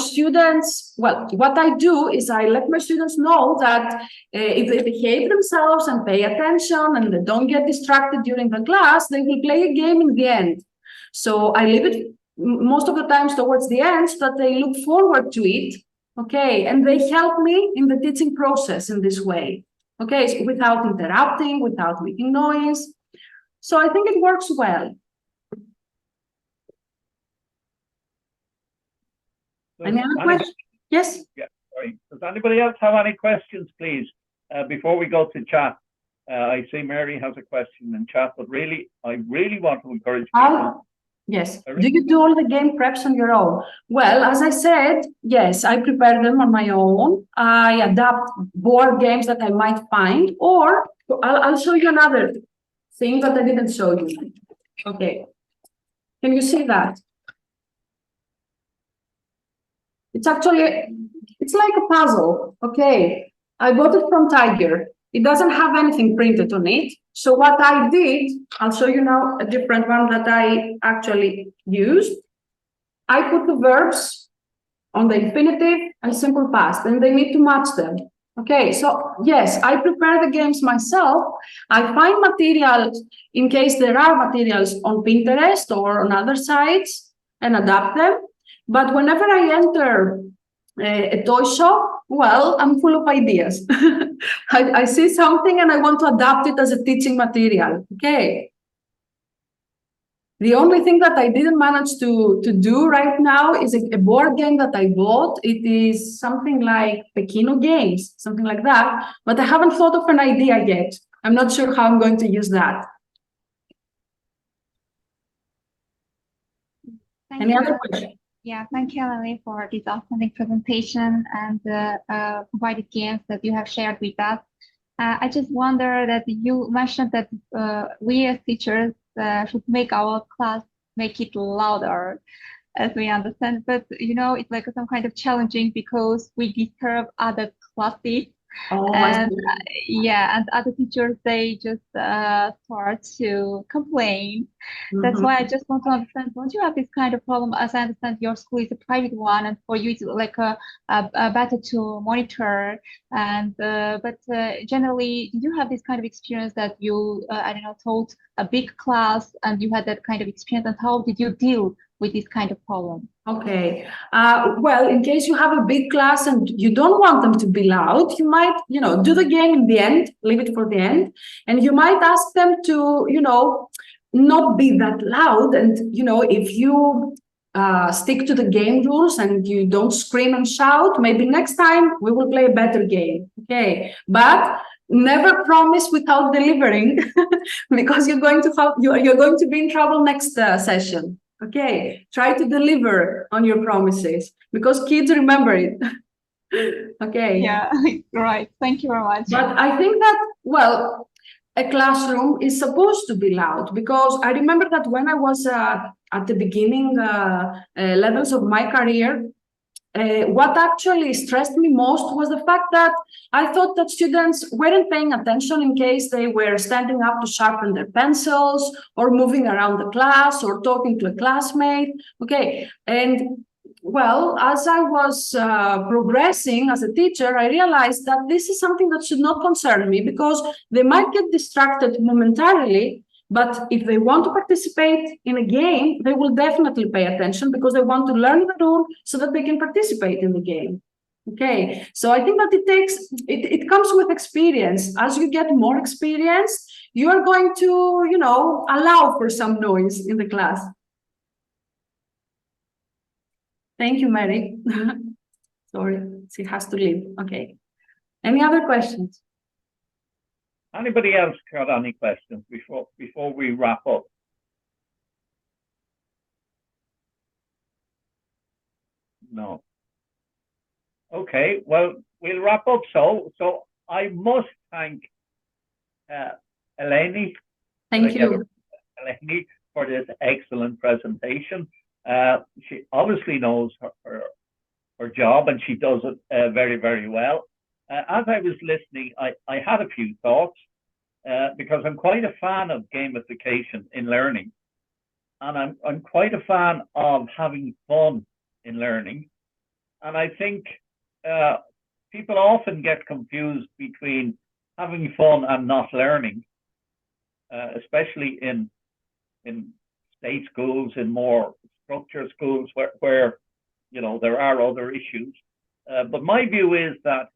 Speaker 2: students, well, what I do is I let my students know that if they behave themselves and pay attention and they don't get distracted during the class, they will play a game in the end. So I leave it most of the times towards the end so that they look forward to it. Okay, and they help me in the teaching process in this way. Okay, so without interrupting, without making noise. So I think it works well. Any other questions? Yes?
Speaker 1: Yeah, sorry. Does anybody else have any questions, please? Before we go to chat, I see Mary has a question in chat, but really, I really want to encourage people.
Speaker 2: Yes. Do you do all the game preps on your own? Well, as I said, yes, I prepare them on my own. I adapt board games that I might find, or I'll show you another thing that I didn't show you. Okay. Can you see that? It's like a puzzle. Okay. I bought it from Tiger. It doesn't have anything printed on it. So what I did, I'll show you now a different one that I actually used. I put the verbs on the infinitive and simple past, and they need to match them. Okay, so yes, I prepare the games myself. I find materials in case there are materials on Pinterest or on other sites and adapt them. But whenever I enter a toy shop, well, I'm full of ideas. I see something and I want to adapt it as a teaching material. Okay. The only thing that I didn't manage to do right now is a board game that I bought. It is something like Pekino Games, something like that. But I haven't thought of an idea yet. I'm not sure how I'm going to use that. Any other question?
Speaker 5: Yeah, thank you, Eleni, for this outstanding presentation and provided games that you have shared with us. I just wonder that you mentioned that we as teachers should make our class make it louder, as we understand. But it's like some kind of challenging because we disturb other classes.
Speaker 2: Oh,
Speaker 5: and and other teachers, they just start to complain. That's why I just want to understand, don't you have this kind of problem? As I understand, your school is a private one, and for you it's like a better to monitor. And but generally, did you have this kind of experience that you taught a big class and you had that kind of experience, and how did you deal with this kind of problem?
Speaker 2: Okay. Well, in case you have a big class and you don't want them to be loud, you might, do the game in the end, leave it for the end, and you might ask them to, not be that loud. And, if you stick to the game rules and you don't scream and shout, maybe next time we will play a better game. Okay. But never promise without delivering because you're going to be in trouble next session. Okay, try to deliver on your promises because kids remember it. Okay.
Speaker 5: Yeah, right. Thank you very much.
Speaker 2: But I think that, well, a classroom is supposed to be loud because I remember that when I was at the beginning levels of my career, what actually stressed me most was the fact that I thought that students weren't paying attention in case they were standing up to sharpen their pencils or moving around the class or talking to a classmate. Okay. And well, as I was progressing as a teacher, I realized that this is something that should not concern me because they might get distracted momentarily, But if they want to participate in a game, they will definitely pay attention because they want to learn the rule so that they can participate in the game. Okay, so I think that it comes with experience. As you get more experience, you are going to, you know, allow for some noise in the class. Thank you, Mary. Sorry, she has to leave. Okay. Any other questions?
Speaker 1: Anybody else got any questions before we wrap up? No. Okay, well, we'll wrap up. So I must thank Eleni.
Speaker 2: Thank you.
Speaker 1: Eleni, for this excellent presentation. She obviously knows her job, and she does it very, very well. As I was listening, I had a few thoughts because I'm quite a fan of gamification in learning, and I'm quite a fan of having fun in learning. And I think people often get confused between having fun and not learning, especially in state schools, in more structured schools where you know there are other issues. But my view is that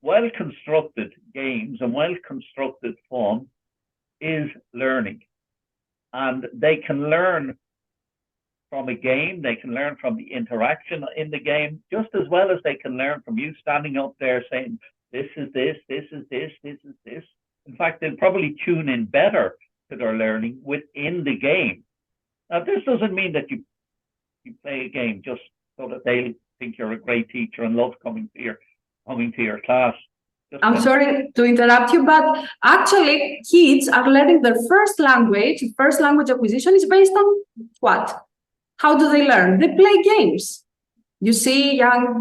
Speaker 1: well-constructed games and well-constructed fun is learning, and they can learn from a game, they can learn from the interaction in the game, just as well as they can learn from you standing up there saying, this is this, this is this, this is this. In fact, they'll probably tune in better to their learning within the game. Now, this doesn't mean that you play a game just so that they think you're a great teacher and love coming to your class.
Speaker 2: I'm sorry to interrupt you, but actually kids are learning their first language acquisition is based on what? How do they learn? They play games. You see young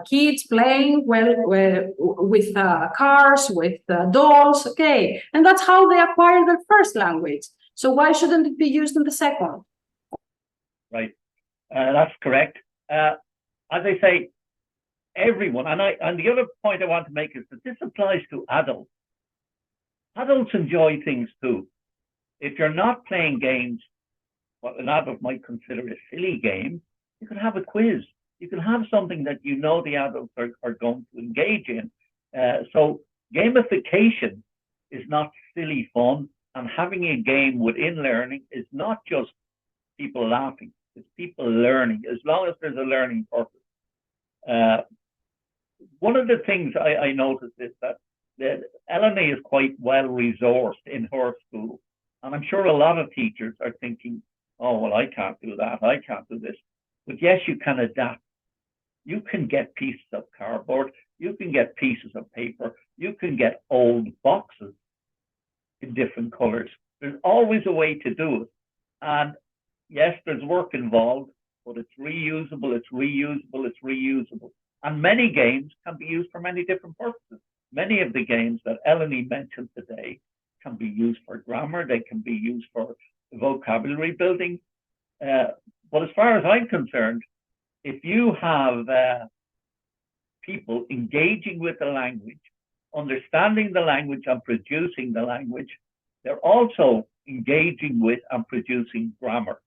Speaker 2: kids playing with cars, with dolls, okay. And that's how they acquire their first language. So why shouldn't it be used in the second?
Speaker 1: Right, that's correct. As I say, everyone, and the other point I want to make is that this applies to adults. Adults enjoy things too. If you're not playing games, what an adult might consider a silly game, you can have a quiz. You can have something that you know the adults are going to engage in. So gamification is not silly fun, and having a game within learning is not just people laughing, it's people learning, as long as there's a learning purpose. One of the things I noticed is that Eleni is quite well resourced in her school. And I'm sure a lot of teachers are thinking, oh, well, I can't do that, I can't do this. But yes, you can adapt. You can get pieces of cardboard, you can get pieces of paper, you can get old boxes in different colors. There's always a way to do it. And yes, there's work involved, but it's reusable, it's reusable, it's reusable. And many games can be used for many different purposes. Many of the games that Eleni mentioned today can be used for grammar, they can be used for vocabulary building. But as far as I'm concerned, if you have people engaging with the language, understanding the language and producing the language, they're also engaging with and producing grammar.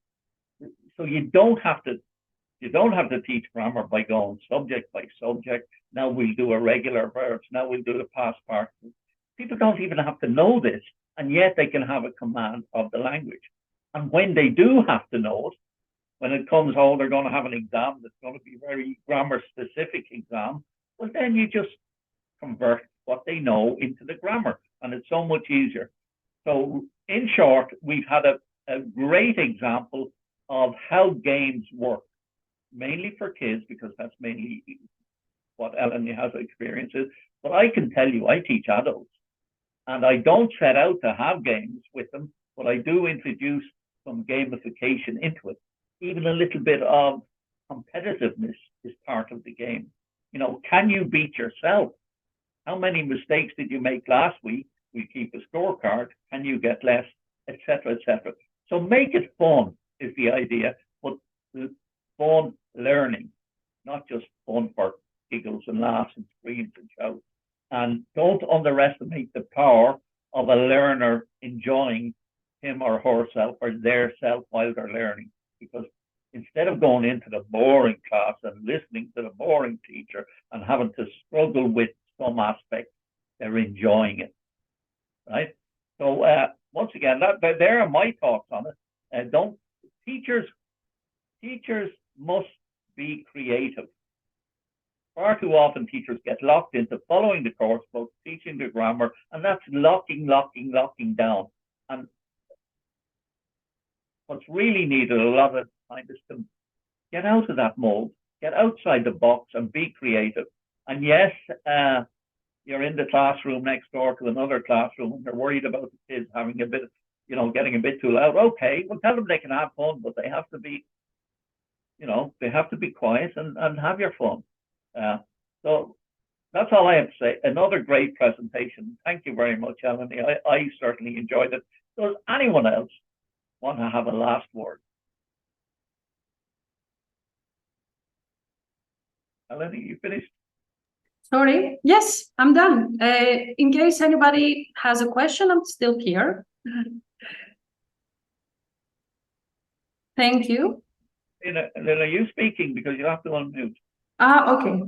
Speaker 1: So you don't have to teach grammar by going subject by subject. Now we'll do irregular verbs. Now we'll do the past participle. People don't even have to know this, and yet they can have a command of the language. And when they do have to know it, when it comes, oh, they're going to have an exam that's going to be very grammar-specific exam, well, then you just convert what they know into the grammar, and it's so much easier. So in short, we've had a great example of how games work, mainly for kids, because that's mainly what Eleni has experience with. But I can tell you, I teach adults, and I don't set out to have games with them, but I do introduce some gamification into it. Even a little bit of competitiveness is part of the game. You know, can you beat yourself? How many mistakes did you make last week? We keep a scorecard. Can you get less, etc., etc. So make it fun is the idea, but fun learning, not just fun for giggles and laughs and screams and shouts. And don't underestimate the power of a learner enjoying him or herself or their self while they're learning. Because instead of going into the boring class and listening to the boring teacher and having to struggle with some aspect, they're enjoying it, right? So once again, there are my thoughts on it. Teachers must be creative. Far too often teachers get locked into following the course book, teaching the grammar, and that's locking down. And what's really needed a lot of time is to get out of that mold, get outside the box and be creative. And yes, you're in the classroom next door to another classroom and they're worried about the kids having a bit of, getting a bit too loud. Okay, well, tell them they can have fun, but they have to be, they have to be quiet and have your fun. So that's all I have to say. Another great presentation. Thank you very much, Eleni. I certainly enjoyed it. Does anyone else want to have a last word? Eleni, you finished?
Speaker 2: Sorry. Yes, I'm done. In case anybody has a question, I'm still here. Thank you.
Speaker 1: Elena, are you speaking? Because you have to unmute.
Speaker 2: Okay.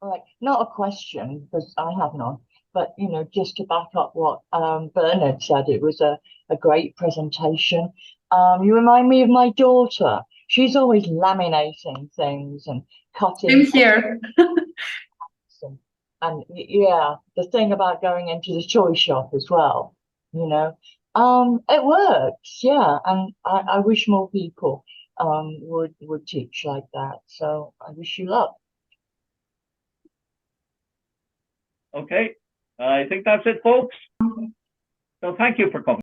Speaker 6: All right, not a question because I have none, but just to back up what Bernard said, it was a great presentation. You remind me of my daughter. She's always laminating things and cutting.
Speaker 2: I'm here.
Speaker 6: And yeah, the thing about going into the toy shop as well, it works, yeah. And I wish more people would teach like that. So I wish you luck.
Speaker 1: Okay, I think that's it, folks. So thank you for coming.